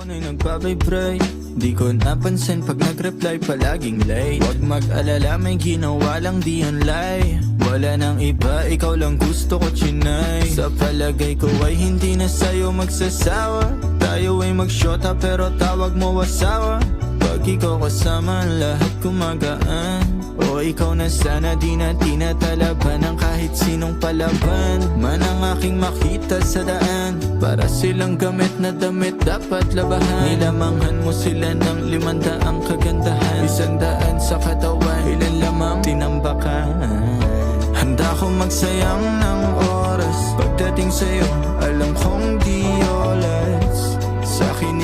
phone ay nagpa-vibrate. Di ko napansin pag nag-reply palaging late. Huwag mag-alala, may ginawa lang di online. Wala nang iba, ikaw lang gusto ko chinay. Sa palagay ko ay hindi na sa'yo magsasawa. Tayo ay mag-shota pero tawag mo asawa. Pag ikaw kasama, lahat kumagaan. O ikaw na sana, di na tinatalaban ng kahit sinong palaban man ang aking makita sa daan. Para silang gamit na damit dapat labahan. Nilamanghan mo sila ng 500 kagandahan. 100 sa katawan, ilan lamang tinambakan. Handa kong magsayang ng oras. Pagdating sa'yo, alam kong di oras. Sa'kin